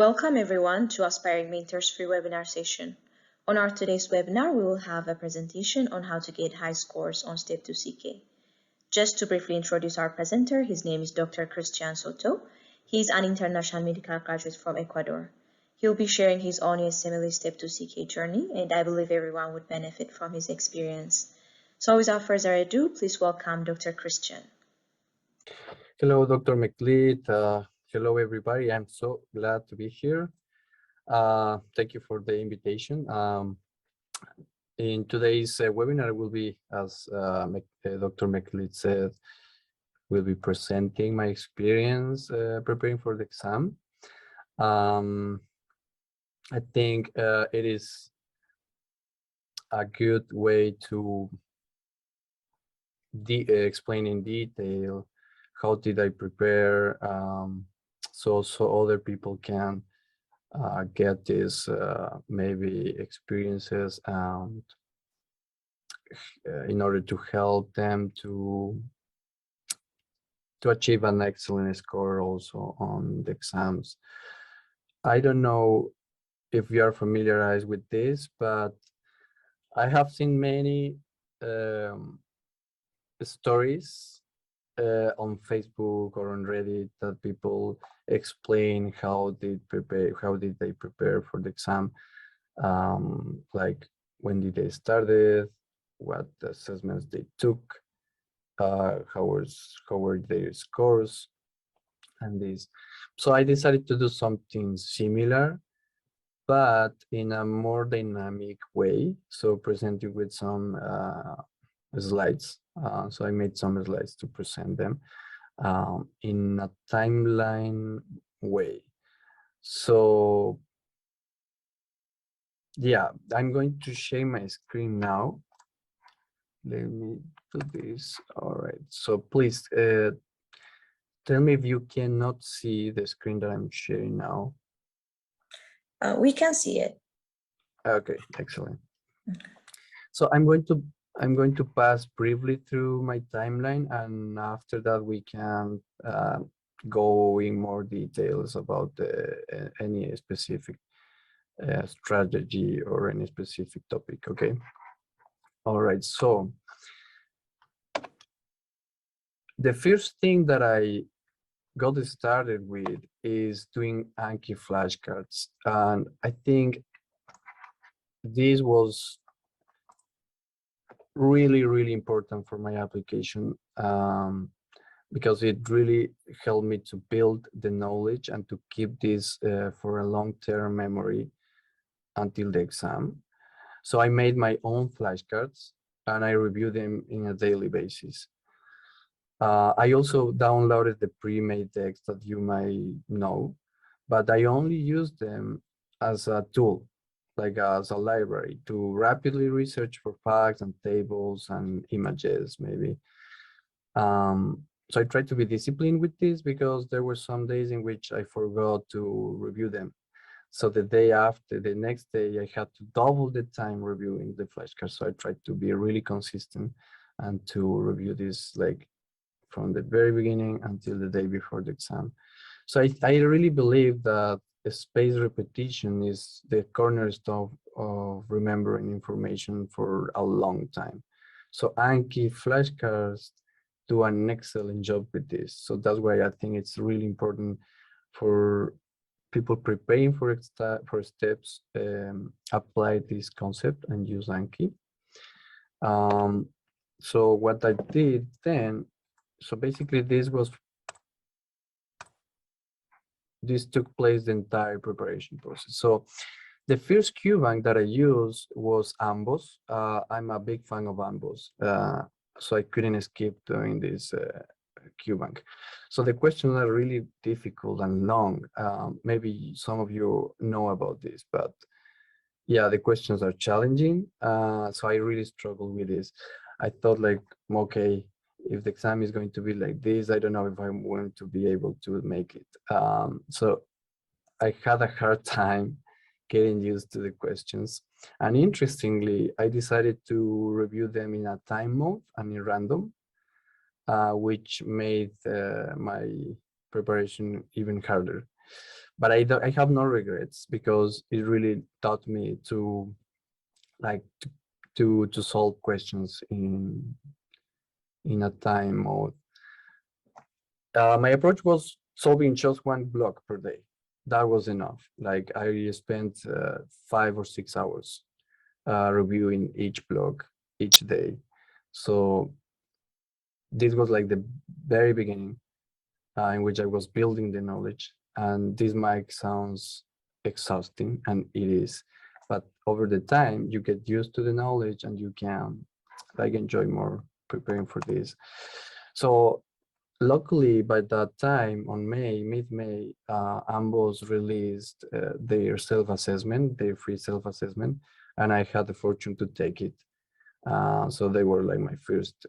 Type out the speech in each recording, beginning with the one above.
Welcome everyone to Aspiring Mentors Free webinar session. On our today's webinar, we will have a presentation on how to get high scores on Step 2 CK. Just to briefly introduce our presenter, his name is Dr. Cristian Soto. He is an international medical graduate from Ecuador. He'll be sharing his own USMLE Step 2 CK journey, and I believe everyone would benefit from his experience. So without further ado, please welcome Dr. Cristian. Hello, Dr. McLeod. Hello, everybody. I'm so glad to be here. Thank you for the invitation. In today's webinar, will be, as Dr. McLeod said, will be presenting my experience preparing for the exam. I think it is a good way to explain in detail how did I prepare, so other people can get this maybe experiences and in order to help them to achieve an excellent score also on the exams. I don't know if you are familiarized with this, but I have seen many stories on Facebook or on Reddit that people explain how they prepare for the exam, like when did they started, what assessments they took, how were their scores, and this. So I decided to do something similar, but in a more dynamic way. So presenting with some slides. So I made some slides to present them in a timeline way. So yeah, I'm going to share my screen now. Let me do this. All right. So please tell me if you cannot see the screen that I'm sharing now. We can see it. Okay, excellent. So I'm going to pass briefly through my timeline, and after that we can go in more details about any specific strategy or any specific topic. Okay. All right. So the first thing that I got started with is doing Anki flashcards, and I think this was really important for my application because it really helped me to build the knowledge and to keep this for a long-term memory until the exam. So I made my own flashcards and I review them in a daily basis. I also downloaded the pre-made decks that you might know, but I only use them as a tool, like as a library to rapidly research for facts and tables and images maybe. So I tried to be disciplined with this because there were some days in which I forgot to review them. So the day after, the next day, I had to double the time reviewing the flashcards. So I tried to be really consistent and to review this like from the very beginning until the day before the exam. So I really believe that spaced repetition is the cornerstone of remembering information for a long time. So Anki flashcards do an excellent job with this. So that's why I think it's really important for people preparing for steps, apply this concept and use Anki. So what I did then, so basically this took place the entire preparation process. So the first QBank that I used was Ambos. I'm a big fan of Ambos, so I couldn't skip doing this QBank. So the questions are really difficult and long. Maybe some of you know about this, but yeah, the questions are challenging. So I really struggled with this. I thought like, okay, if the exam is going to be like this, I don't know if I'm going to be able to make it. So I had a hard time getting used to the questions. And interestingly, I decided to review them in a time mode and in random, which made my preparation even harder. But I have no regrets because it really taught me to like to solve questions in a time mode. My approach was solving just one block per day. That was enough. Like I spent 5 or 6 hours reviewing each block each day. So this was like the very beginning in which I was building the knowledge. And this might sounds exhausting, and it is. But over the time, you get used to the knowledge, and you can like enjoy more preparing for this. So luckily, by that time, on mid-May, AMBOS released their self-assessment, their free self-assessment, and I had the fortune to take it. So they were like my first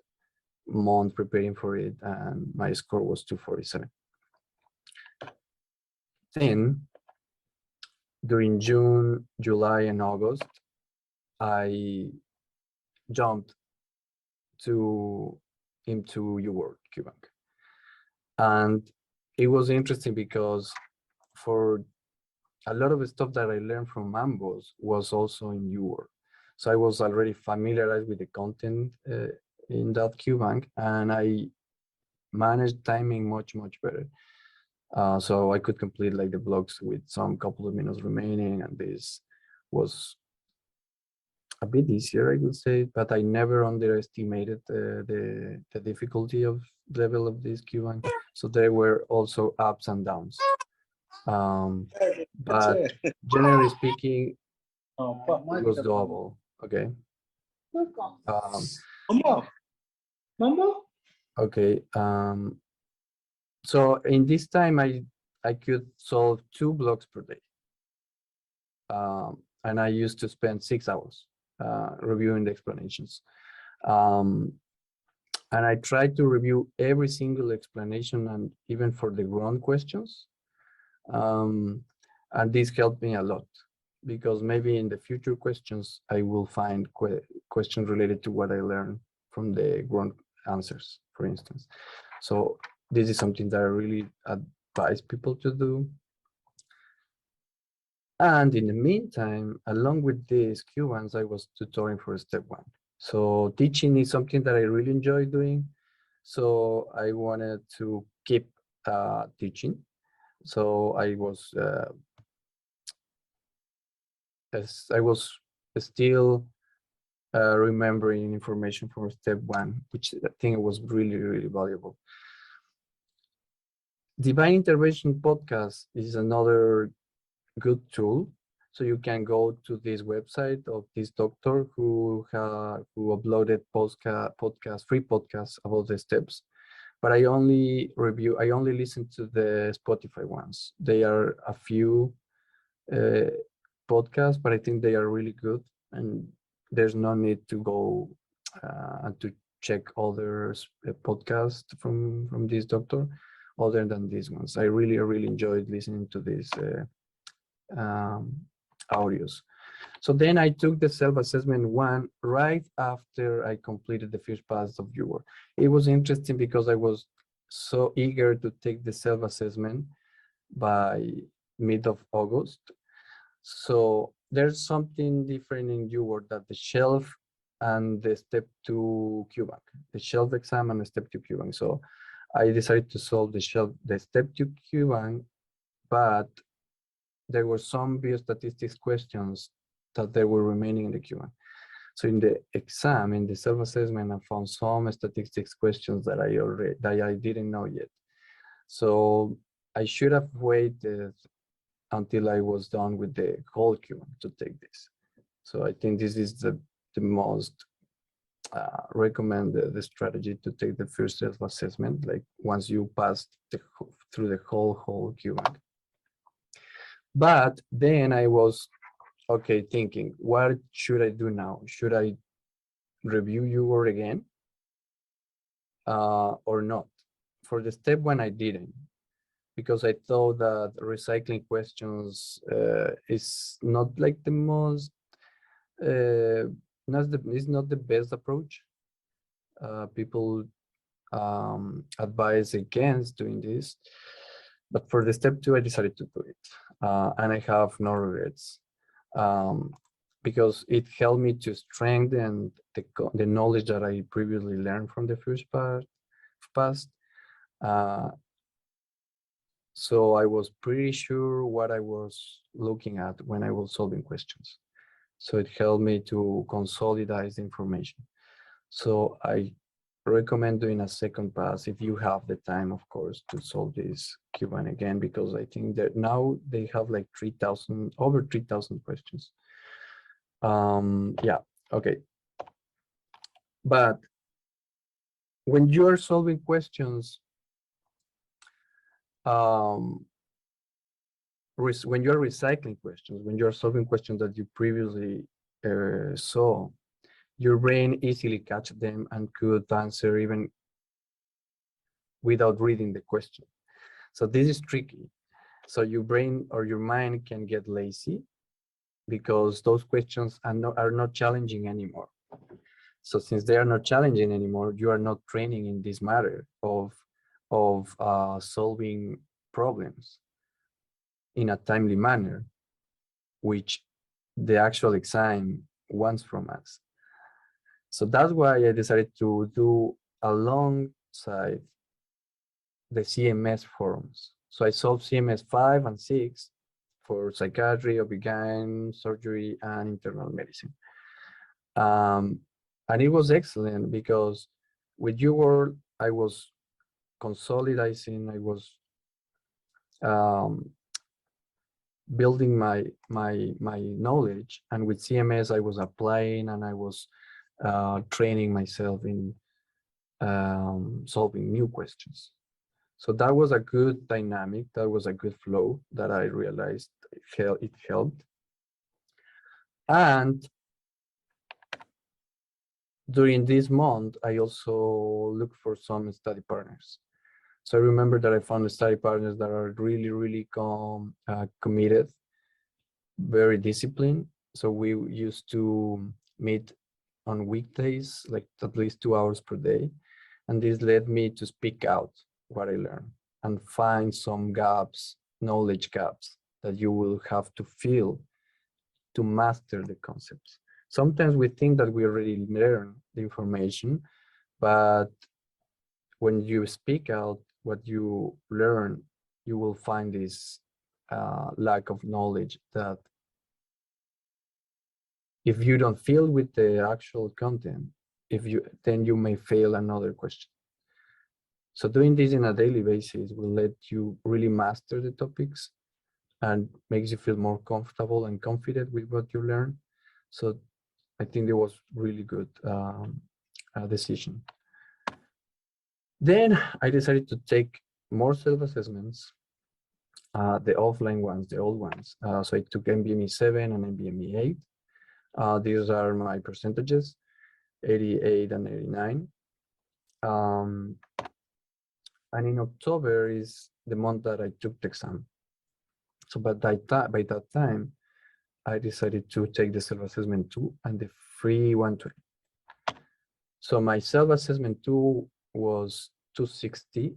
month preparing for it, and my score was 247. Then, during June, July, and August, I jumped into UWorld QBank. And it was interesting because for a lot of the stuff that I learned from Ambos was also in UWorld. So I was already familiarized with the content in that QBank, and I managed timing much better. So I could complete like the blocks with some couple of minutes remaining, and this was a bit easier, I would say, but I never underestimated the difficulty of level of this QBank. So there were also ups and downs. But generally speaking, it was doable. Okay. Okay. So in this time, I could solve 2 blocks per day, and I used to spend 6 hours reviewing the explanations. And I tried to review every single explanation, and even for the ground questions. And this helped me a lot, because maybe in the future questions, I will find questions related to what I learned from the ground answers, for instance. So this is something that I really advise people to do. And in the meantime, along with these Q1s, I was tutoring for step 1. So teaching is something that I really enjoy doing. So I wanted to keep teaching. So I was still remembering information from step 1, which I think was really valuable. Divine Intervention podcast is another good tool. So you can go to this website of this doctor who uploaded free podcasts about the steps. But I only listen to the Spotify ones. They are a few podcasts, but I think they are really good, and there's no need to go and to check other podcasts from this doctor other than these ones. I really enjoyed listening to these audios. So then I took the self-assessment 1 right after I completed the first pass of UWorld. It was interesting because I was so eager to take the self-assessment by mid of August. So there's something different in UWorld, that the shelf and the step 2 QBank, the shelf exam and the step 2 QBank. So I decided to solve the step 2 QBank, but there were some biostatistics questions that they were remaining in the QBank. So in the exam, in the self-assessment, I found some statistics questions that I didn't know yet. So I should have waited until I was done with the whole QBank to take this. So I think this is the most recommended the strategy to take the first self-assessment, like once you pass through the whole QBank. But then I was thinking, what should I do now? Should I review UWorld again or not? For the step 1, I didn't, because I thought that recycling questions is not like the most is not the best approach. People advise against doing this, But for the step 2, I decided to do it. And I have no regrets, because it helped me to strengthen the knowledge that I previously learned from the first past. So I was pretty sure what I was looking at when I was solving questions. So it helped me to consolidate the information. So I recommend doing a second pass if you have the time, of course, to solve this Q1 again, because I think that now they have like over 3,000 questions. Yeah, okay. But when you are solving questions, when you're recycling questions, when you're solving questions that you previously saw, your brain easily catch them and could answer even without reading the question. So this is tricky. So your brain or your mind can get lazy because those questions are not challenging anymore. So since they are not challenging anymore, you are not training in this matter of solving problems in a timely manner, which the actual exam wants from us. So that's why I decided to do alongside the CMS forums. So I solved CMS 5 and 6 for psychiatry, OB/GYN, surgery, and internal medicine. And it was excellent because with UWorld, I was consolidating, I was building my knowledge, and with CMS, I was applying and I was training myself in solving new questions. So that was a good dynamic. That was a good flow that I realized it helped. And during this month, I also looked for some study partners. So I remember that I found study partners that are really, really committed, very disciplined. So we used to meet on weekdays, like at least 2 hours per day. And this led me to speak out what I learned and find some gaps, knowledge gaps that you will have to fill to master the concepts. Sometimes we think that we already learned the information, but when you speak out what you learn, you will find this lack of knowledge that if you don't fill with the actual content, then you may fail another question. So doing this in a daily basis will let you really master the topics and makes you feel more comfortable and confident with what you learn. So I think it was really good decision. Then I decided to take more self-assessments, the offline ones, the old ones. So I took NBME 7 and NBME 8. These are my percentages, 88 and 89. And in October is the month that I took the exam. So by that time, I decided to take the self-assessment 2 and the free 120. So my self-assessment 2 was 260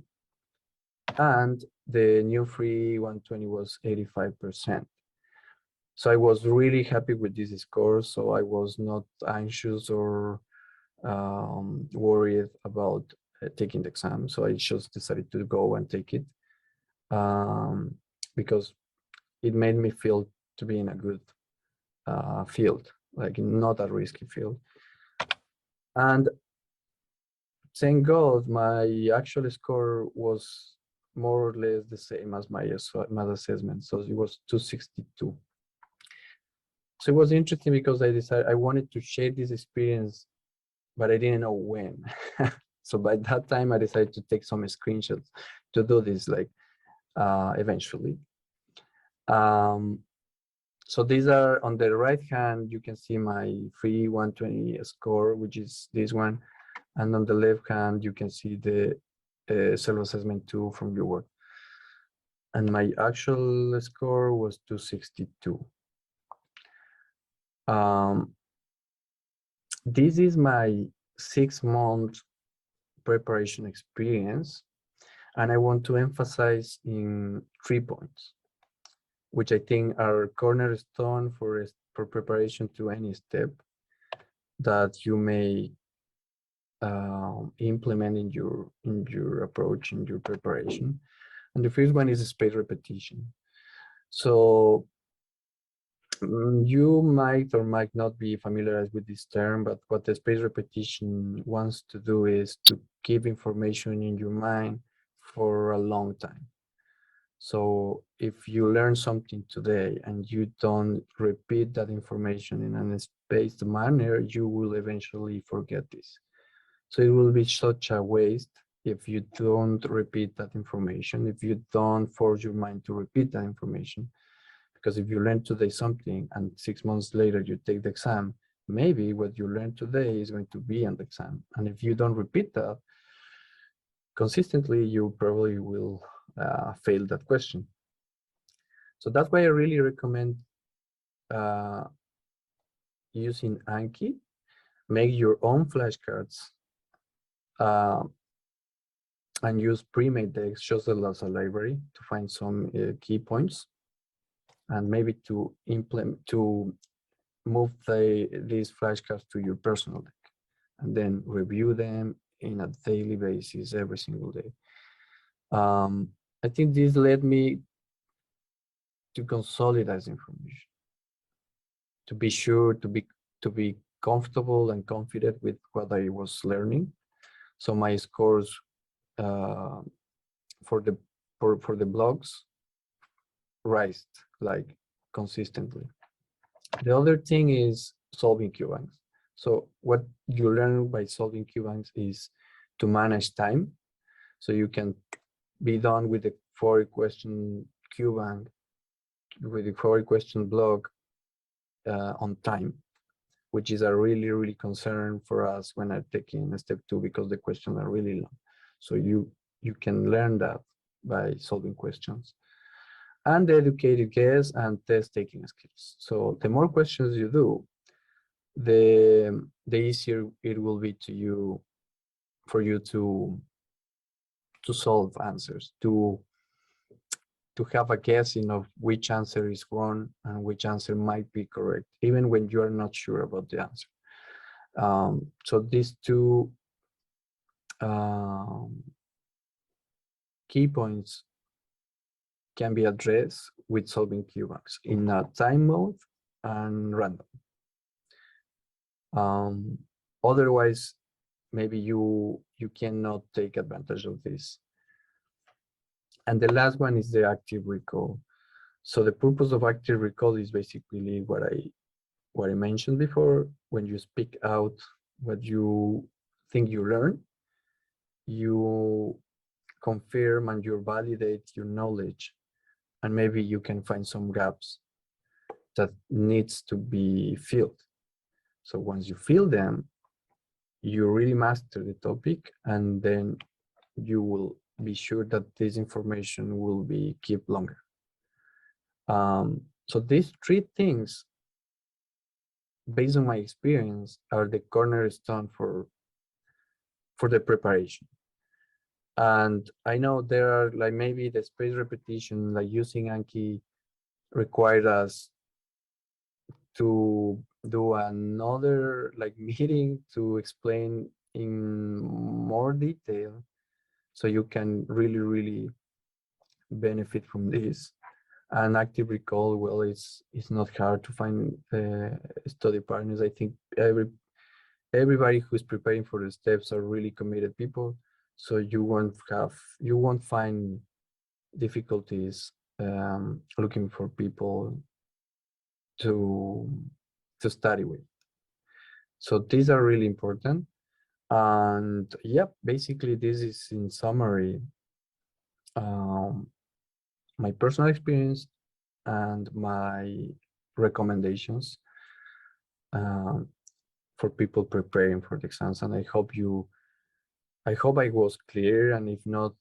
and the new free 120 was 85%. So I was really happy with this score. So I was not anxious or worried about taking the exam. So I just decided to go and take it because it made me feel to be in a good field, like not a risky field. And thank God, my actual score was more or less the same as my assessment. So it was 262. So it was interesting because I decided I wanted to share this experience, but I didn't know when. So by that time, I decided to take some screenshots to do this, like eventually. So these are on the right hand, you can see my free 120 score, which is this one. And on the left hand, you can see the self-assessment 2 from UWorld. And my actual score was 262. This is my 6-month preparation experience. And I want to emphasize in 3 points, which I think are cornerstone for preparation to any step that you may implement in your approach, in your preparation. And the first one is spaced repetition. So you might or might not be familiar with this term, but what the spaced repetition wants to do is to keep information in your mind for a long time. So if you learn something today and you don't repeat that information in a spaced manner, you will eventually forget this. So it will be such a waste if you don't repeat that information, if you don't force your mind to repeat that information. Because if you learn today something and 6 months later you take the exam, maybe what you learned today is going to be on the exam. And if you don't repeat that consistently, you probably will fail that question. So that's why I really recommend using Anki. Make your own flashcards and use pre-made decks just as a library to find some key points, and maybe to move these flashcards to your personal deck, and then review them in a daily basis every single day. I think this led me to consolidate information, to be sure to be comfortable and confident with what I was learning. So my scores for the blogs rise like consistently. The other thing is solving Q-banks. So what you learn by solving Q-banks is to manage time. So you can be done with the 40-question Q-bank, with the 40-question blog on time, which is a really concern for us when I'm taking step 2, because the questions are really long. So you can learn that by solving questions. And the educated guess and test taking skills. So the more questions you do, the easier it will be for you to solve answers, to have a guessing of which answer is wrong and which answer might be correct, even when you are not sure about the answer. So these two key points can be addressed with solving Q-banks in a time mode and random. Otherwise, maybe you cannot take advantage of this. And the last one is the active recall. So the purpose of active recall is basically what I mentioned before. When you speak out what you think you learn, you confirm and you validate your knowledge, and maybe you can find some gaps that needs to be filled. So once you fill them, you really master the topic, and then you will be sure that this information will be kept longer. So these 3 things, based on my experience, are the cornerstone for the preparation. And I know there are like maybe the spaced repetition, like using Anki, required us to do another like meeting to explain in more detail, so you can really benefit from this. And active recall, well, it's not hard to find study partners. I think everybody who's preparing for the steps are really committed people, so you won't find difficulties looking for people to study with. So these are really important. And yeah, basically this is in summary my personal experience and my recommendations for people preparing for the exams. And I hope I was clear, and if not,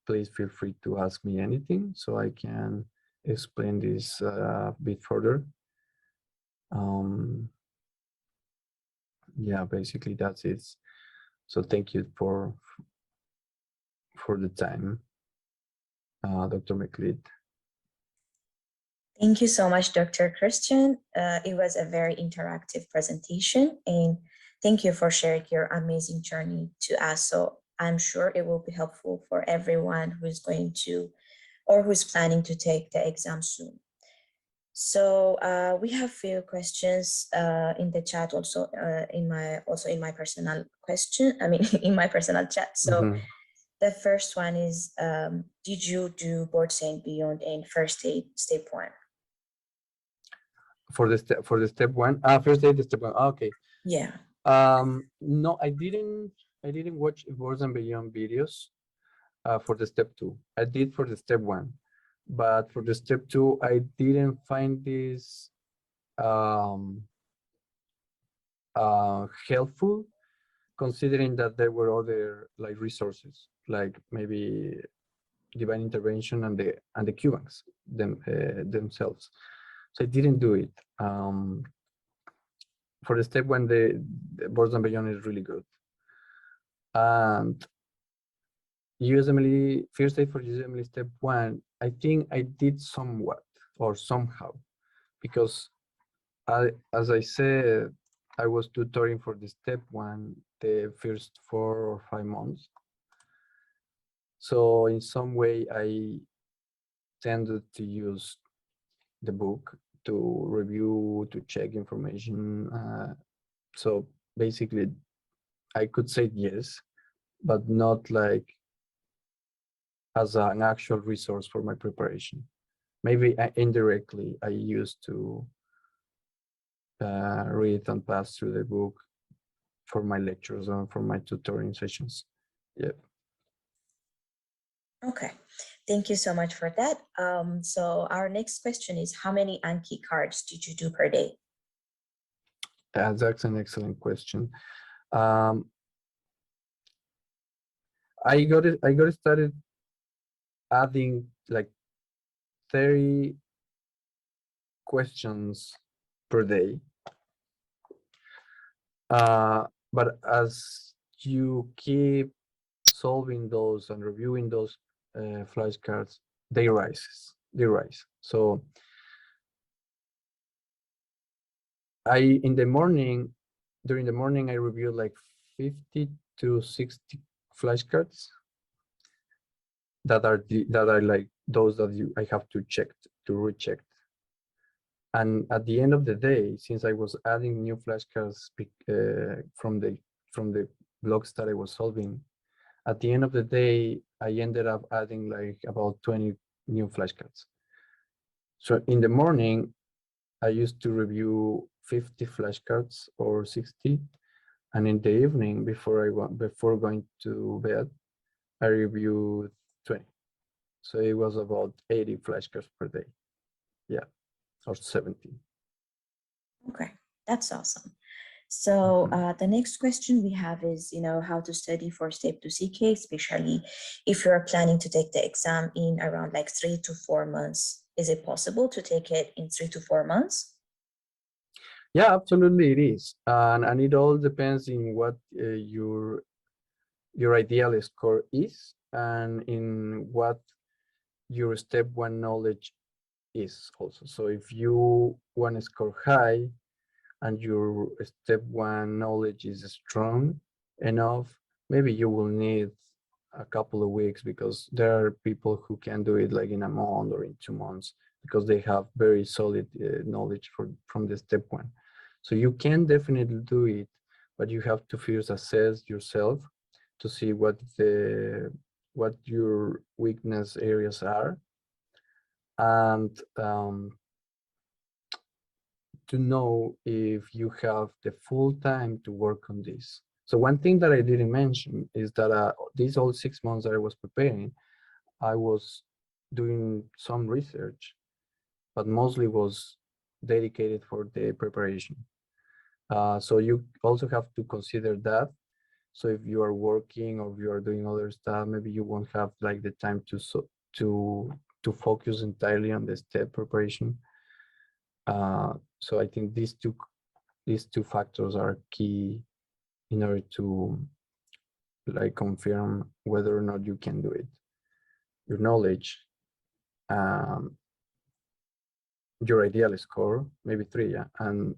please feel free to ask me anything so I can explain this a bit further. Yeah, basically that's it. So thank you for the time. Dr. McLeod. Thank you so much, Dr. Christian. It was a very interactive presentation, and thank you for sharing your amazing journey to us. So I'm sure it will be helpful for everyone who is going to or who is planning to take the exam soon. So we have few questions in the chat, also in my personal question. I mean, in my personal chat. So the first one is, did you do board and beyond in first aid step 1? For the step 1, first aid step 1. Okay. Yeah. No, I didn't watch boards and beyond videos for the step 2. I did for the step 1, but for the step 2, I didn't find this helpful, considering that there were other like resources, like maybe divine intervention and the Cubans themselves. So I didn't do it. For the step 1, the boards and beyond is really good. And USMLE, first aid for USMLE step 1, I think I did somewhat or somehow, because as I said, I was tutoring for the step 1 the first 4 or 5 months. So in some way, I tended to use the book to review, to check information. So basically, I could say yes, but not like as an actual resource for my preparation. Maybe indirectly, I used to read and pass through the book for my lectures or for my tutoring sessions. Yeah. Okay, thank you so much for that. So our next question is, how many Anki cards did you do per day? That's an excellent question. I got started adding like 30 questions per day. But as you keep solving those and reviewing those flashcards, they rise. So during the morning, I reviewed like 50 to 60 flashcards that are like those that I have to recheck. And at the end of the day, since I was adding new flashcards from the blocks that I was solving, at the end of the day, I ended up adding like about 20 new flashcards. So in the morning, I used to review 50 flashcards or 60, and in the evening, before going to bed, I reviewed 20. So it was about 80 flashcards per day. Yeah, or 70. Okay, that's awesome. So the next question we have is, how to study for Step 2 CK, especially if you're planning to take the exam in around like 3 to 4 months. Is it possible to take it in 3 to 4 months? Yeah, absolutely it is. And it all depends in what your ideal score is and in what your step 1 knowledge is also. So if you want to score high and your step 1 knowledge is strong enough, maybe you will need a couple of weeks, because there are people who can do it like in a month or in 2 months because they have very solid knowledge from the step 1. So you can definitely do it, but you have to first assess yourself to see what your weakness areas are, and to know if you have the full time to work on this. So one thing that I didn't mention is that these all 6 months that I was preparing, I was doing some research, but mostly was dedicated for the preparation. So you also have to consider that. So if you are working or if you are doing other stuff, maybe you won't have like the time to focus entirely on the step preparation. So I think these two factors are key in order to like confirm whether or not you can do it. Your knowledge your ideal score, maybe 3, yeah, and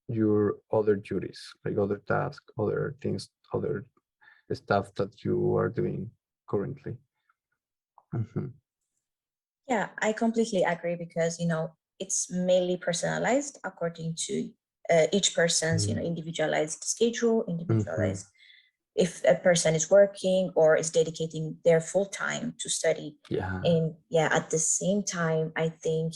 your other duties, like other tasks, other things, other stuff that you are doing currently. Yeah, I completely agree because, it's mainly personalized according to each person's, individualized schedule, individualized if a person is working or is dedicating their full time to study. Yeah. And yeah, at the same time, I think,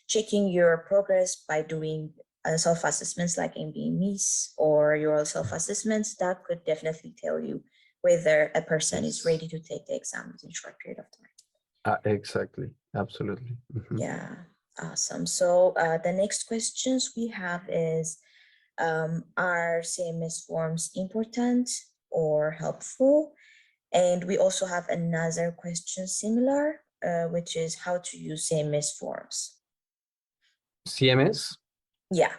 checking your progress by doing self-assessments like MBMEs or your self-assessments, that could definitely tell you whether a person is ready to take the exams in a short period of time. Exactly. Absolutely. Yeah, awesome. So the next questions we have is, are CMS forms important or helpful? And we also have another question similar, which is how to use CMS forms. CMS? Yeah.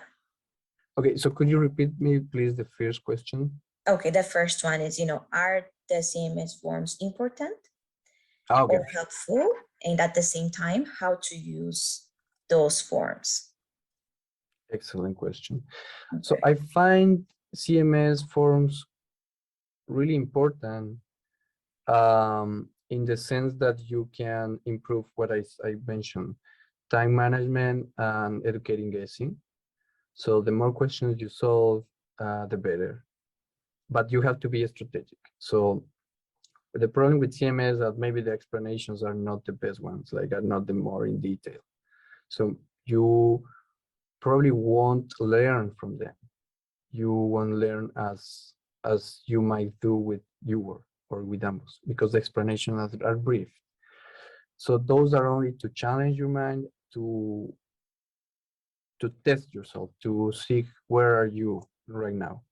Okay, so could you repeat me, please, the first question? Okay, the first one is, are the CMS forms important or helpful? And at the same time, how to use those forms? Excellent question. Okay. So I find CMS forms really important in the sense that you can improve what I mentioned, time management and educating guessing. So the more questions you solve, the better. But you have to be strategic. So the problem with CMS is that maybe the explanations are not the best ones, like are not the more in detail. So you probably won't learn from them. You won't learn as you might do with your or with Amos, because the explanations are brief. So those are only to challenge your mind, to test yourself, to see where are you right now.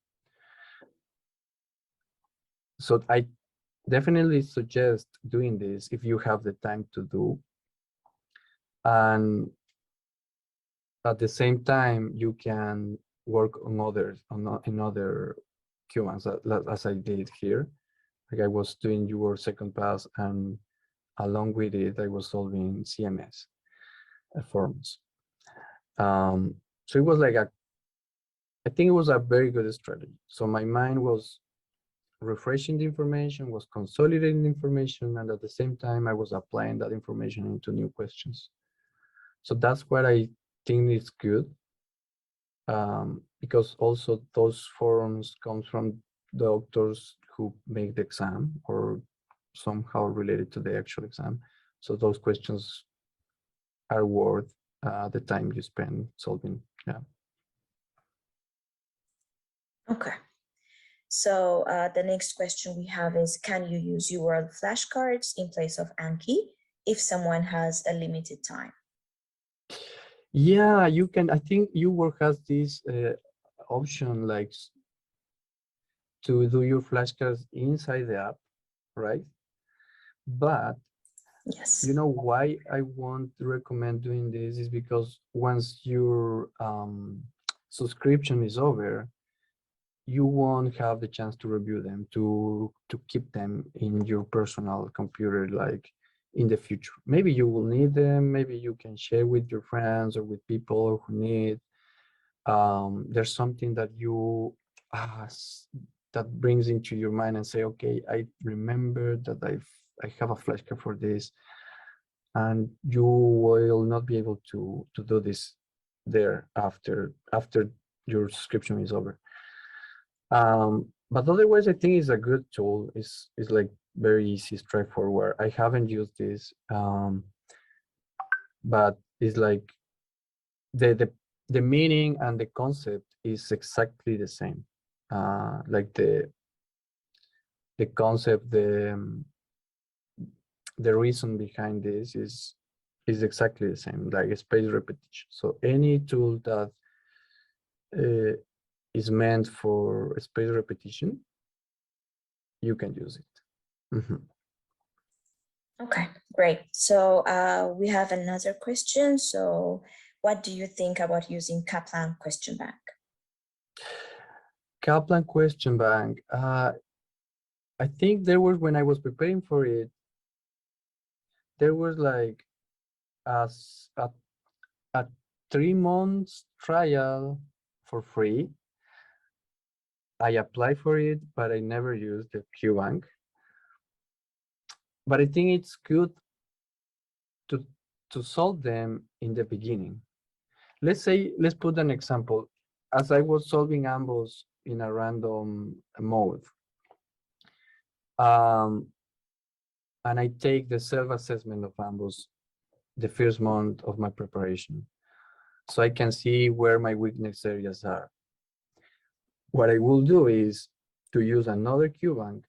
So I definitely suggest doing this if you have the time to do. And at the same time, you can work on others, in other Q&As, as I did here. Like I was doing your second pass, and along with it, I was solving CMS forms. So it was like I think it was a very good strategy. So my mind was refreshing the information, was consolidating the information, and at the same time, I was applying that information into new questions. So that's what I think is good, because also those forms come from doctors who make the exam or somehow related to the actual exam. So those questions are worth the time you spend solving. Yeah. Okay. So the next question we have is, can you use UWorld flashcards in place of Anki if someone has a limited time? Yeah, you can. I think UWorld has this option, like to do your flashcards inside the app, right? But yes, you know why I won't recommend doing this is because once your subscription is over, you won't have the chance to review them, to keep them in your personal computer, like in the future. Maybe you will need them, maybe you can share with your friends or with people who need. There's something that you that brings into your mind and say, okay, I remember that I have a flashcard for this, and you will not be able to do this there after your subscription is over. But otherwise, I think it's a good tool. It's like very easy, straightforward. I haven't used this, but it's like the meaning and the concept is exactly the same. Like the concept, the reason behind this is exactly the same, like space repetition. So any tool that is meant for space repetition, you can use it. Okay, great. So we have another question. So what do you think about using Kaplan question bank? Kaplan question bank. I think there was, when I was preparing for it, there was like as a 3 months trial for free. I applied for it, but I never used the QBank. But I think it's good to solve them in the beginning. Let's put an example. As I was solving AMBOs in a random mode, um, and I take the self-assessment of AMBOs the first month of my preparation, so I can see where my weakness areas are. What I will do is to use another QBank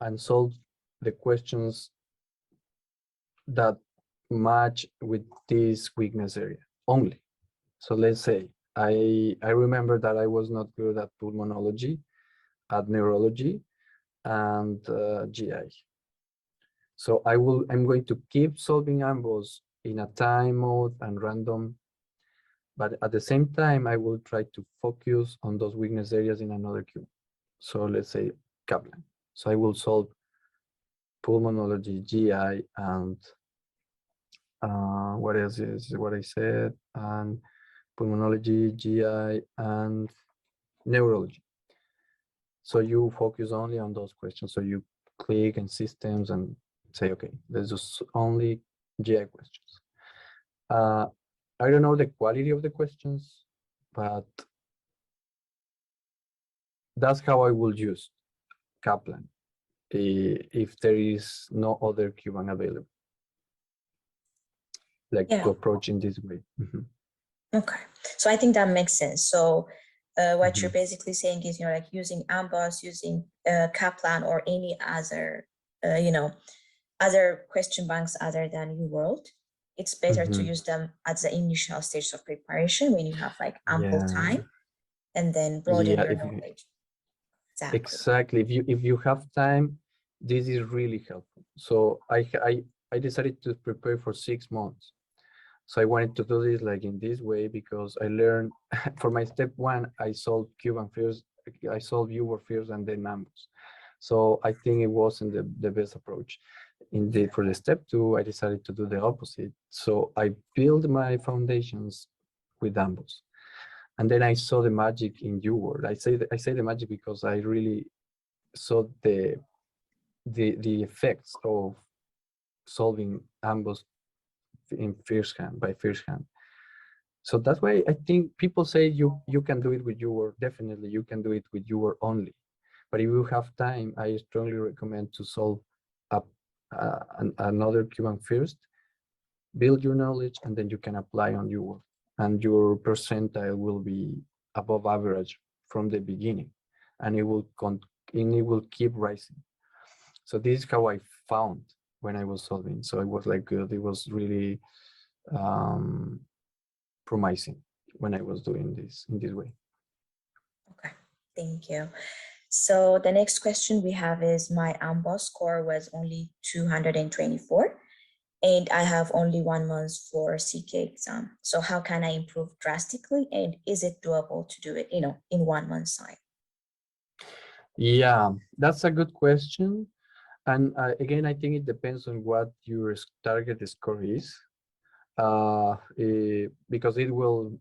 and solve the questions that match with this weakness area only. So let's say I remember that I was not good at pulmonology, at neurology, and GI. So I'm going to keep solving AMBOs in a time mode and random, but at the same time, I will try to focus on those weakness areas in another queue. So let's say Kaplan. So I will solve pulmonology, GI, and what else is what I said, and pulmonology, GI, and neurology. So you focus only on those questions. So you click in systems and say, okay, there's just only GI questions. I don't know the quality of the questions, but that's how I will use Kaplan if there is no other QBank available, like Yeah. to approach in this way. Mm-hmm. Okay. So I think that makes sense. So what Mm-hmm. you're basically saying is, like using AMBOSS, using Kaplan or any other, other question banks other than UWorld. It's better to use them at the initial stage of preparation when you have like ample time, and then broaden your knowledge. Exactly. If you have time, this is really helpful. So I decided to prepare for 6 months. So I wanted to do this like in this way because I learned for my step 1, I solved Cuban first, I solved UWorld first and then numbers. So I think it wasn't the best approach. Indeed, for the step 2, I decided to do the opposite. So I built my foundations with AMBOS. And then I saw the magic in UWorld. I say the magic because I really saw the effects of solving AMBOS in by first hand. So that's why I think people say you can do it with UWorld. Definitely, you can do it with UWorld only. But if you have time, I strongly recommend to solve another QBank first, build your knowledge, and then you can apply on UWorld. And your percentile will be above average from the beginning, and it will keep rising. So this is how I found when I was solving. So it was like good. It was really promising when I was doing this in this way. Okay, thank you. So the next question we have is, my AMBOSS score was only 224, and I have only 1 month for CK exam. So how can I improve drastically, and is it doable to do it, in 1 month's time? Yeah, that's a good question. And again, I think it depends on what your target score is, because it will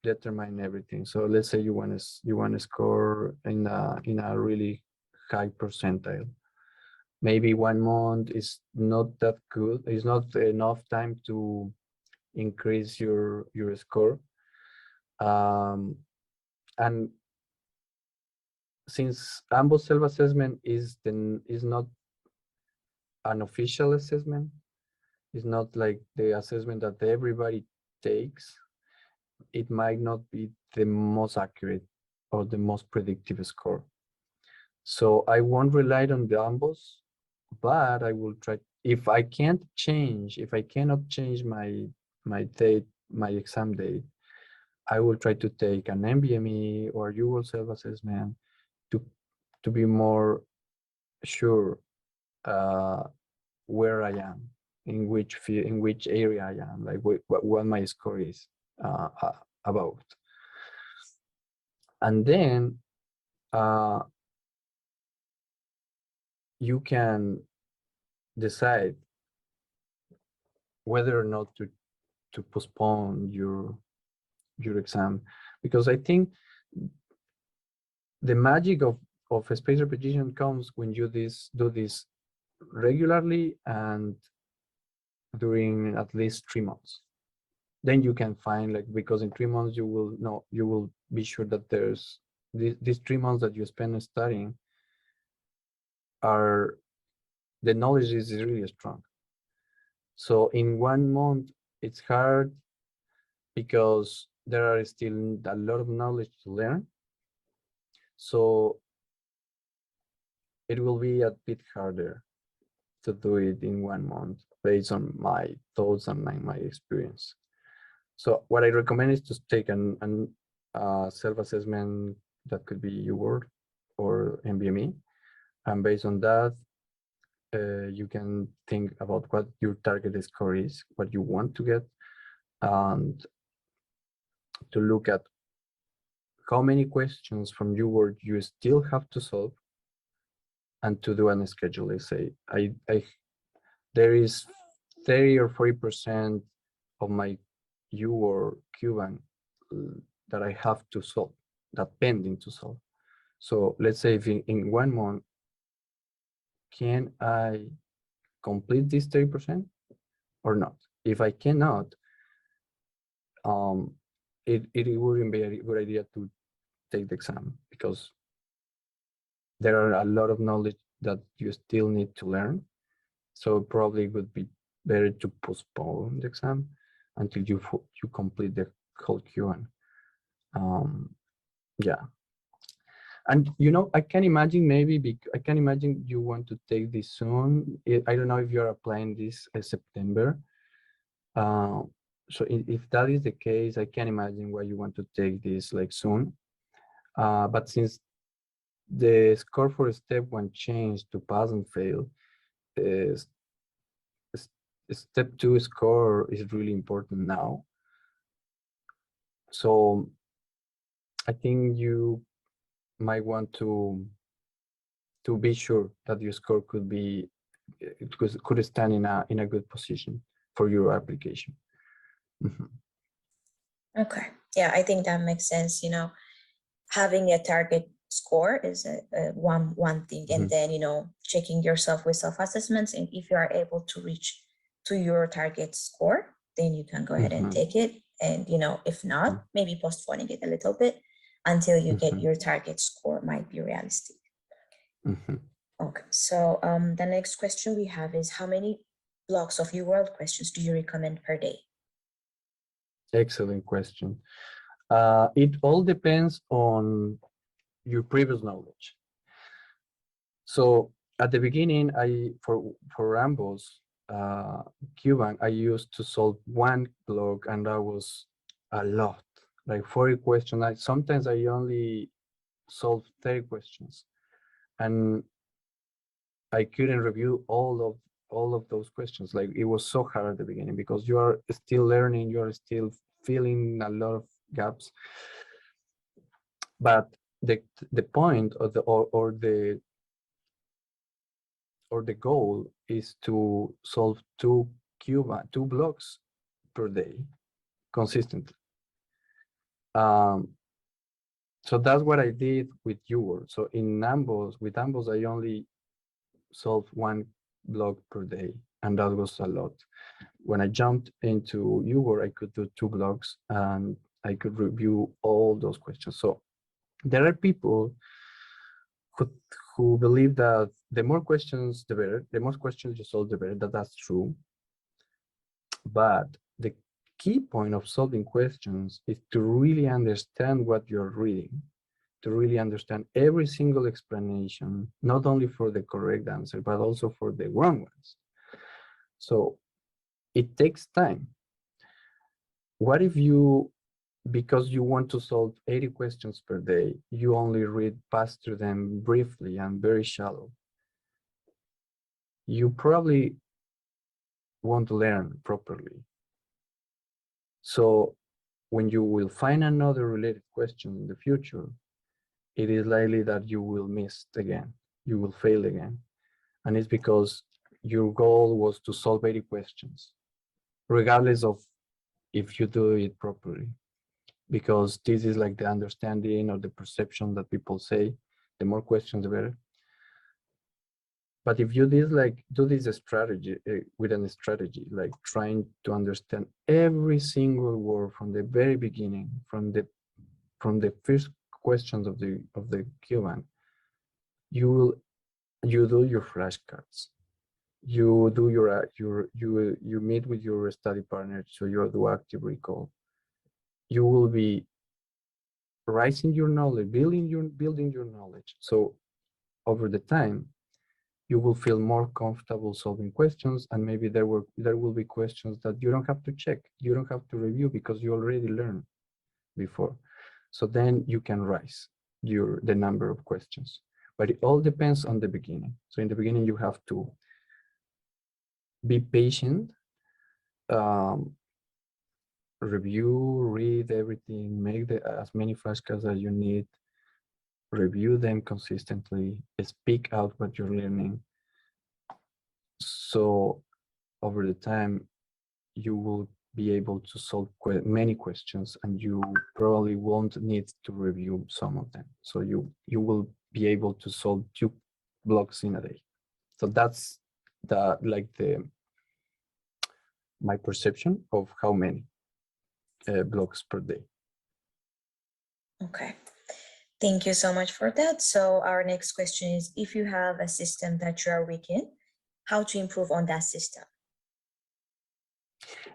determine everything. So let's say you want to score in a really high percentile. Maybe 1 month is not that good. It's not enough time to increase your score. And since AMBOSS self-assessment is not an official assessment, it's not like the assessment that everybody takes, it might not be the most accurate or the most predictive score. So I won't rely on the AMBOSS, but I will try. If I cannot change my date, my exam date, I will try to take an MBME or UWorld self-assessment to be more sure where I am, in which area I am, like what my score is about. And then you can decide whether or not to postpone your exam, because I think the magic of spaced repetition comes when you do this regularly and during at least 3 months. Then you can find, like, because in 3 months you will know, you will be sure that there's these 3 months that you spend studying are, the knowledge is really strong. So in 1 month it's hard because there are still a lot of knowledge to learn. So it will be a bit harder to do it in 1 month based on my thoughts and my experience. So what I recommend is to take an self-assessment that could be UWorld or NBME, and based on that, you can think about what your target score is, what you want to get, and to look at how many questions from UWorld you still have to solve, and to do a schedule. Let's say there is 30 or 40% of my UWorld Cuban that I have to solve, that pending to solve. So let's say if in 1 month, can I complete this 30% or not? If I cannot, it wouldn't be a good idea to take the exam, because there are a lot of knowledge that you still need to learn. So probably it would be better to postpone the exam until you complete the whole Q1. Yeah. And I can imagine I can imagine you want to take this soon. I don't know if you're applying this in September. So if that is the case, I can imagine why you want to take this like soon. But since the score for step 1 changed to pass and fail, step 2 score is really important now. So I think you might want to be sure that your score could stand in a good position for your application. Okay, yeah, I think that makes sense. Having a target score is one thing, and then checking yourself with self-assessments, and if you are able to reach to your target score, then you can go ahead and take it, and if not, maybe postponing it a little bit until you get your target score might be realistic. Okay, so the next question we have is, how many blocks of UWorld questions do you recommend per day? Excellent question. It all depends on your previous knowledge. So at the beginning, for Rambo's Cuban, I used to solve 1 block, and that was a lot, like 40 questions. Sometimes I only solved 30 questions, and I couldn't review all of those questions. Like, it was so hard at the beginning because you are still learning, you are still filling a lot of gaps. But the point of the goal is to solve 2 blocks per day consistently. So that's what I did with UWorld. So with Ambos, I only solved 1 block per day, and that was a lot. When I jumped into UWorld, I could do 2 blocks, and I could review all those questions. So there are people who believe that the more questions, the better. The more questions you solve, the better. That's true. But the key point of solving questions is to really understand what you're reading, to really understand every single explanation, not only for the correct answer, but also for the wrong ones. So it takes time. What if because you want to solve 80 questions per day, you only read past through them briefly and very shallow? You probably won't learn properly. So when you will find another related question in the future, it is likely that you will miss again, you will fail again. And it's because your goal was to solve 80 questions. regardless of if you do it properly, because this is like the understanding or the perception that people say, the more questions, the better. But if you do this strategy with a strategy, like trying to understand every single word from the very beginning, from the first questions of the Q&A, you do your flashcards, you do you meet with your study partner, so you do active recall. You will be rising your knowledge, building your knowledge. So over the time, you will feel more comfortable solving questions, and maybe there will be questions that you don't have to check, you don't have to review, because you already learned before. So then you can rise the number of questions. But it all depends on the beginning. So in the beginning, you have to be patient, review, read everything, make as many flashcards as you need, review them consistently, speak out what you're learning. So over the time, you will be able to solve many questions, and you probably won't need to review some of them. So you will be able to solve 2 blocks in a day. So that's my perception of how many blocks per day. Okay. Thank you so much for that. So our next question is, if you have a system that you are weak in, how to improve on that system?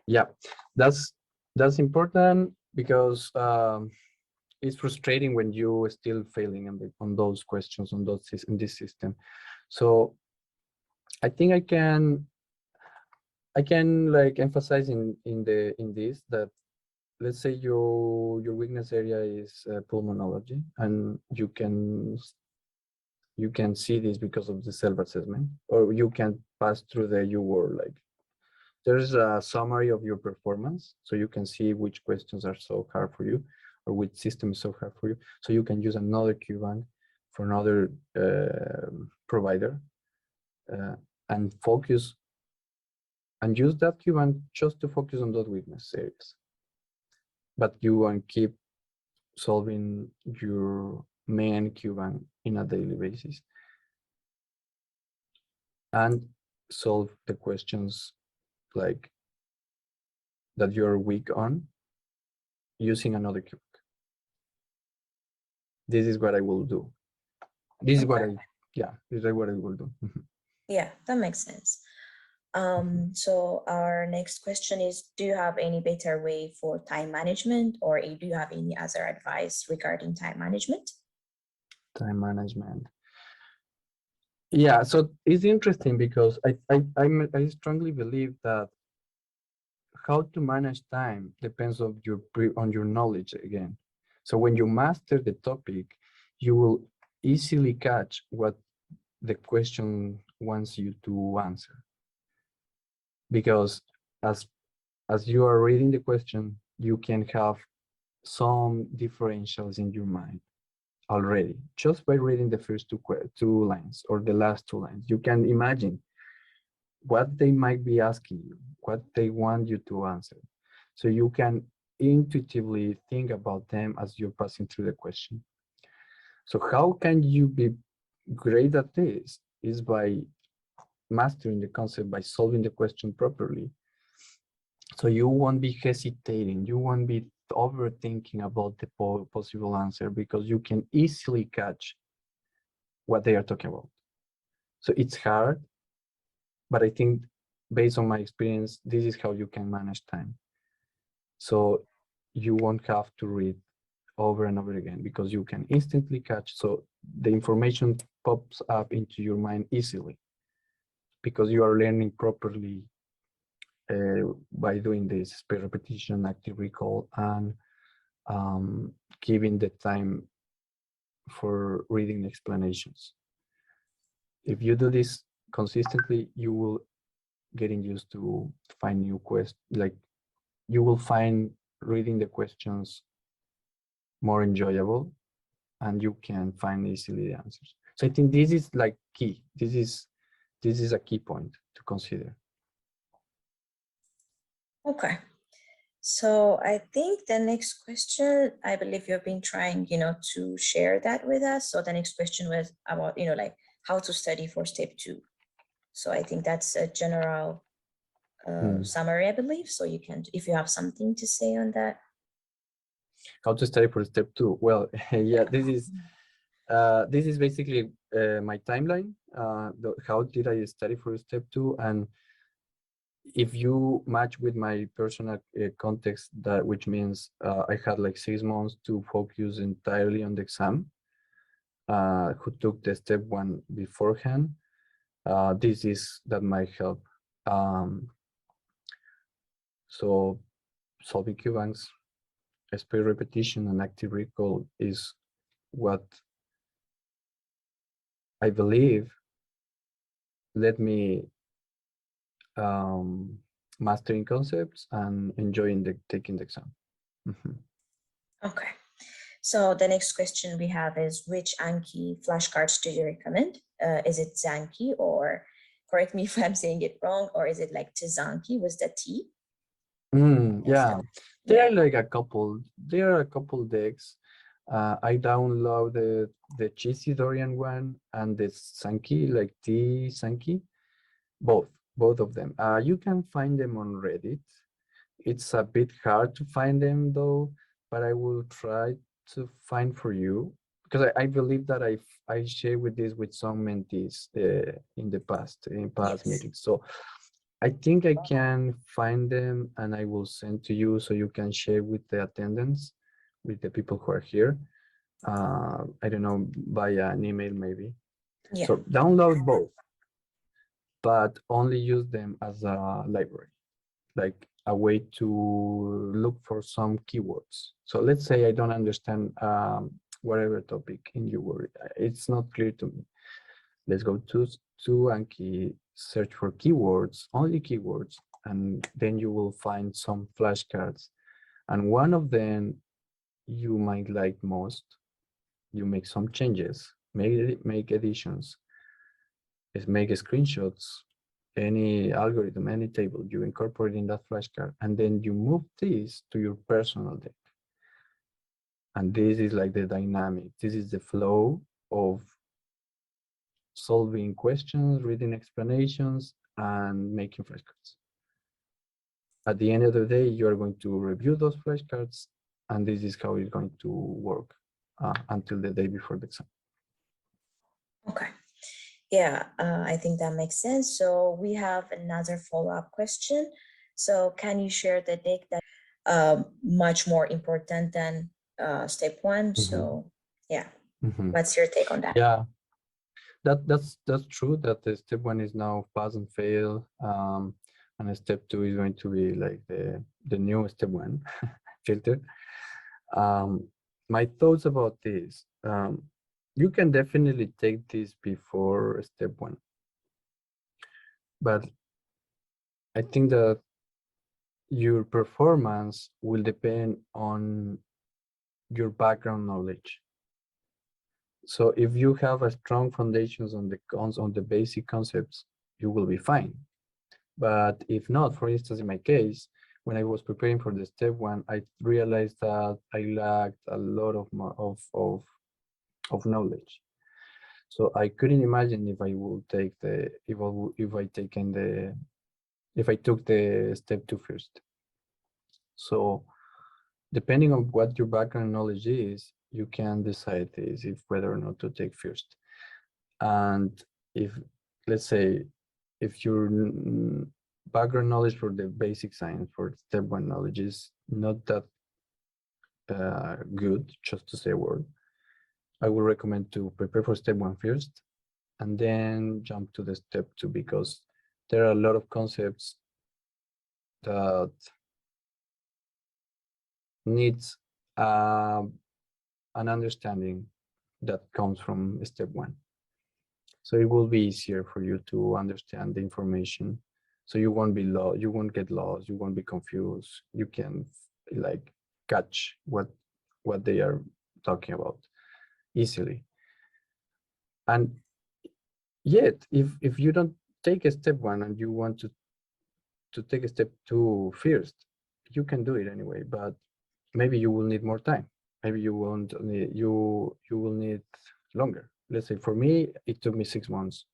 Yeah, that's important, because it's frustrating when you are still failing on those questions, in this system. So I think I can like emphasize in this that, let's say your weakness area is pulmonology, and you can see this because of the self-assessment, or you can pass through like there's a summary of your performance, so you can see which questions are so hard for you, or which system is so hard for you. So you can use another Q-bank for another provider, and focus and use that Q-bank just to focus on those weakness areas. But you want to keep solving your main Q-bank in a daily basis, and solve the questions like that you're weak on using another Q-bank. This is what I will do. This is what this is what I will do. Yeah, that makes sense. So our next question is, do you have any better way for time management, or do you have any other advice regarding time management? Time management. Yeah, so it's interesting, because I strongly believe that how to manage time depends on your knowledge again. So when you master the topic, you will easily catch what the question wants you to answer, because as you are reading the question, you can have some differentials in your mind already, just by reading the first two lines or the last 2 lines. You can imagine what they might be asking you, what they want you to answer. So you can intuitively think about them as you're passing through the question. So how can you be great at this? Is by mastering the concept, by solving the question properly. So you won't be hesitating, you won't be overthinking about the possible answer, because you can easily catch what they are talking about. So it's hard, but I think based on my experience, this is how you can manage time. So you won't have to read over and over again, because you can instantly catch. So the information pops up into your mind easily, because you are learning properly by doing this space repetition, active recall, and giving the time for reading explanations. If you do this consistently, you will getting used to find new questions. Like, you will find reading the questions more enjoyable, and you can find easily the answers. So I think this is like key. This is a key point to consider. Okay. So I think the next question, I believe you've been trying, to share that with us. So the next question was about, like how to study for step 2. So I think that's a general summary, I believe. So you can, if you have something to say on that. How to study for step 2? Well, yeah, this is basically my timeline. How did I study for step 2? And if you match with my personal context, that which means I had like 6 months to focus entirely on the exam, who took the step 1 beforehand, this is that might help. So solving Q banks, speed repetition, and active recall is what I believe let me mastering concepts and enjoying taking the exam. Okay. So the next question we have is, which Anki flashcards do you recommend? Is it Zanki, or correct me if I'm saying it wrong, or is it like Tizanki with the T? Yeah, there are like a couple. There are a couple decks. I downloaded the Cheesy Dorian one and the Sankey, like T Sankey, both of them. You can find them on Reddit. It's a bit hard to find them though, but I will try to find for you because I believe that I share with this with some mentees in the past Yes. meetings. So I think I can find them and I will send to you so you can share with the attendants, with the people who are here. I don't know, via an email maybe. Yeah. So download both, but only use them as a library, like a way to look for some keywords. So let's say I don't understand whatever topic in your word. It's not clear to me. Let's go to Anki, search for keywords, only keywords, and then you will find some flashcards. And one of them you might like most. You make some changes, make additions, make screenshots, any algorithm, any table you incorporate in that flashcard, and then you move this to your personal deck. And this is like the dynamic. This is the flow of solving questions, reading explanations, and making flashcards. At the end of the day, you are going to review those flashcards, and this is how it's going to work until the day before the exam. Okay. Yeah, I think that makes sense. So we have another follow-up question. So can you share the deck that much more important than step 1? So yeah, what's your take on that? Yeah, that's true. That the step 1 is now pass and fail, and step 2 is going to be like the new step 1 filter. My thoughts about this. You can definitely take this before step 1, but I think that your performance will depend on your background knowledge. So if you have a strong foundations on the basic concepts, you will be fine. But if not, for instance, in my case, when I was preparing for the step 1, I realized that I lacked a lot of knowledge. So I couldn't imagine if I would take if I took the step 2 first. So depending on what your background knowledge is, you can decide this, if whether or not to take first. And if, let's say, if your background knowledge for the basic science, for step 1 knowledge, is not that good, just to say a word, I would recommend to prepare for step 1 first and then jump to the step 2, because there are a lot of concepts that needs an understanding that comes from step 1. So it will be easier for you to understand the information. So you won't be lost, you won't get lost, you won't be confused. You can like catch what they are talking about easily. And yet, if you don't take a step 1 and you want take step 2 first, you can do it anyway, but maybe you will need more time. Maybe you won't need, you will need longer. Let's say for me, it took me 6 months,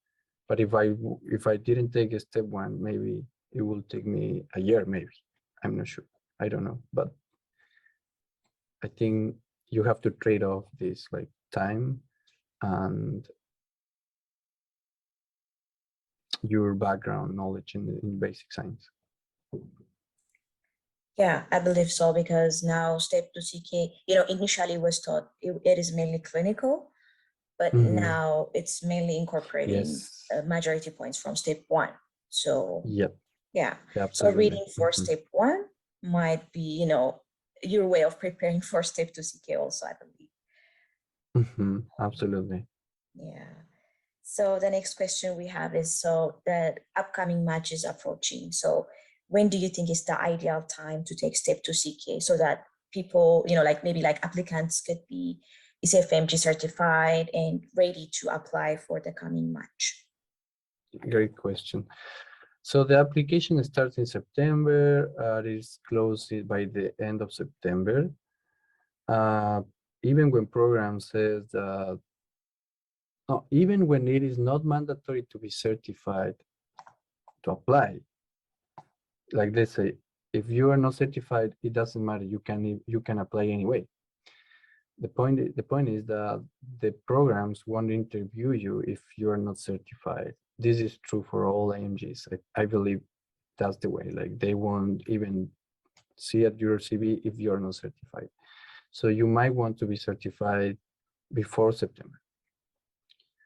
but if I didn't take a step 1, maybe it will take me a year, maybe. I'm not sure. I don't know, but I think you have to trade off this like time and your background knowledge in basic science. Yeah, I believe so, because now step 2 CK, initially was taught it is mainly clinical, but now it's mainly incorporating Yes. majority points from step 1. So Yep. yeah. So Absolutely. reading for step 1 might be, your way of preparing for step 2 CK also, I believe. Absolutely. Yeah. So the next question we have is, so the upcoming match is approaching. So when do you think is the ideal time to take step 2 CK, so that people, maybe applicants could be ECFMG certified and ready to apply for the coming match? Great question. So the application starts in September. It is closed by the end of September. Even when program says that, no, even when it is not mandatory to be certified to apply, like let's say, if you are not certified, it doesn't matter. You can apply anyway. The point is that the programs won't interview you if you are not certified. This is true for all AMGs. I believe that's the way. Like they won't even see at your CV if you are not certified. So you might want to be certified before September.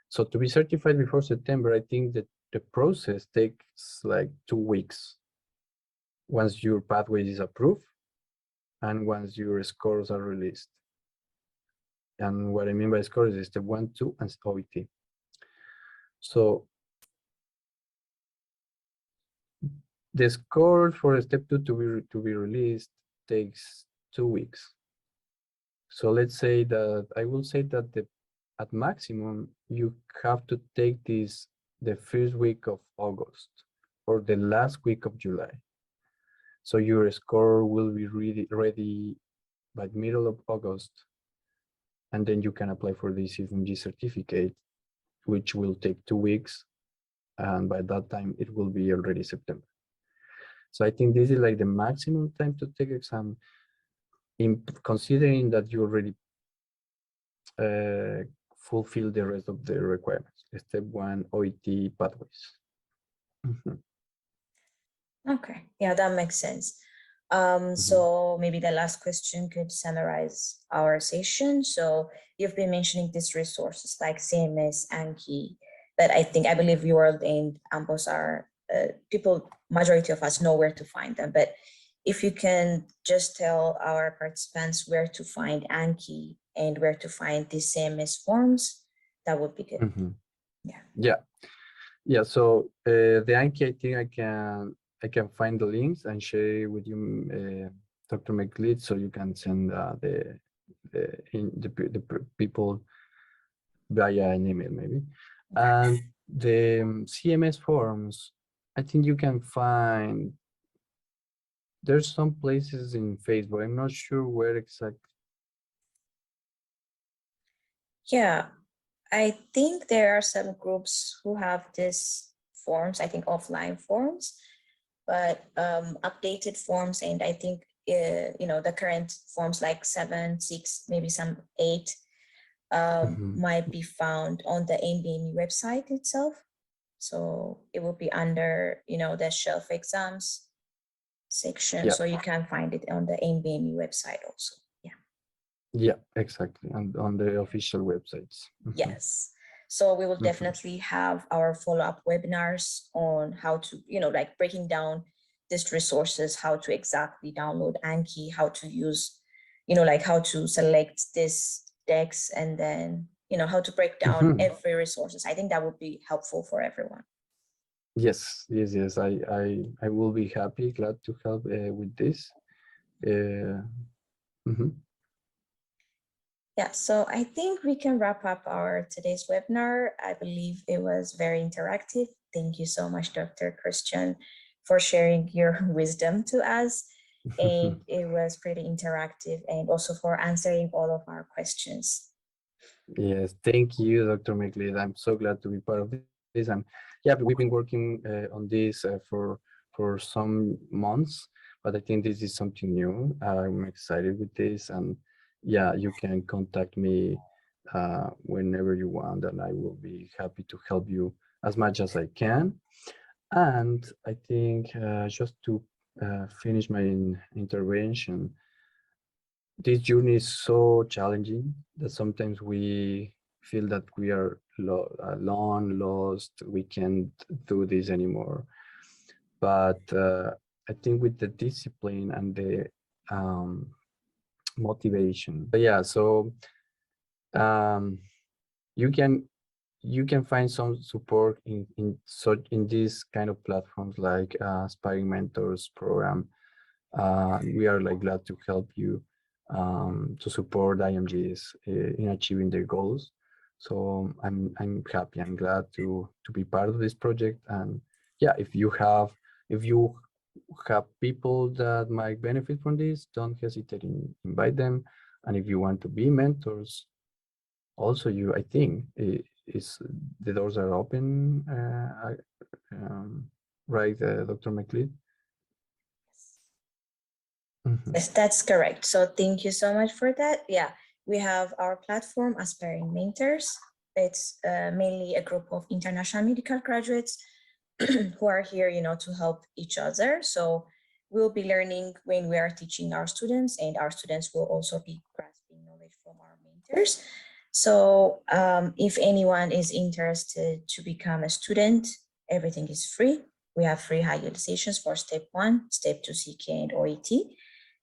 So to be certified before September, I think that the process takes like 2 weeks. Once your pathway is approved and once your scores are released. And what I mean by scores is step 1, 2, and OET. So the score for step 2 to be released takes 2 weeks. So let's say that I will say that at maximum you have to take this the first week of August or the last week of July. So your score will be ready by middle of August, and then you can apply for the CFMG certificate, which will take 2 weeks, and by that time it will be already September. So I think this is like the maximum time to take exam, in considering that you already fulfill the rest of the requirements, step 1 OET pathways. Okay, yeah, that makes sense. So maybe the last question could summarize our session. So you've been mentioning these resources like CMS, Anki, but I believe World and Ambos are people, majority of us know where to find them. But if you can just tell our participants where to find Anki and where to find the CMS forms, that would be good. Yeah. So the Anki, I think I can find the links and share with you, Dr. McLeod, so you can send the people via an email maybe. And the CMS forms, I think you can find, there's some places in Facebook. I'm not sure where exactly. Yeah, I think there are some groups who have these forms, I think offline forms, but updated forms, and I think the current forms like 7, 6, maybe some 8 might be found on the NBME website itself. So it will be under the shelf exams section. So you can find it on the NBME website also. Yeah, exactly, and on the official websites. Yes. So we will definitely have our follow-up webinars on how to, breaking down these resources, how to exactly download Anki, how to use, how to select this decks, and then, how to break down every resources. I think that would be helpful for everyone. Yes. I will be glad to help with this. Yeah, so I think we can wrap up our today's webinar. I believe it was very interactive. Thank you so much, Dr. Cristian, for sharing your wisdom to us. And it was pretty interactive, and also for answering all of our questions. Yes, thank you, Dr. McLeod. I'm so glad to be part of this. And yeah, we've been working on this for some months, but I think this is something new. I'm excited with this, and yeah, you can contact me whenever you want, and I will be happy to help you as much as I can. And I think just to finish my intervention, this journey is so challenging that sometimes we feel that we are alone, lost, we can't do this anymore. But I think with the discipline and the um, motivation, but yeah, so um, you can you can find some support in these kind of platforms like Aspiring Mentors program. We are like glad to help you to support IMGs in achieving their goals. So I'm happy. I'm glad to be part of this project. And yeah, if you have people that might benefit from this, don't hesitate in invite them. And if you want to be mentors, also I think is the doors are open. Right, Dr. McLeod? Mhm. Yes, that's correct. So thank you so much for that. Yeah, we have our platform, Aspiring Mentors. It's mainly a group of international medical graduates who are here, to help each other. So we'll be learning when we are teaching our students, and our students will also be grasping knowledge from our mentors. So if anyone is interested to become a student, everything is free. We have free high yield sessions for step 1, step 2 CK and OET.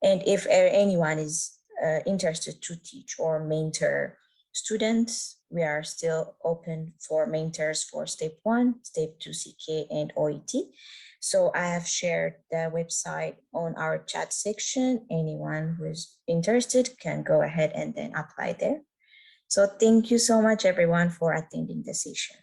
And if anyone is interested to teach or mentor students, we are still open for mentors for step 1, step 2 CK and OET. So I have shared the website on our chat section. Anyone who is interested can go ahead and then apply there. So thank you so much, everyone, for attending the session.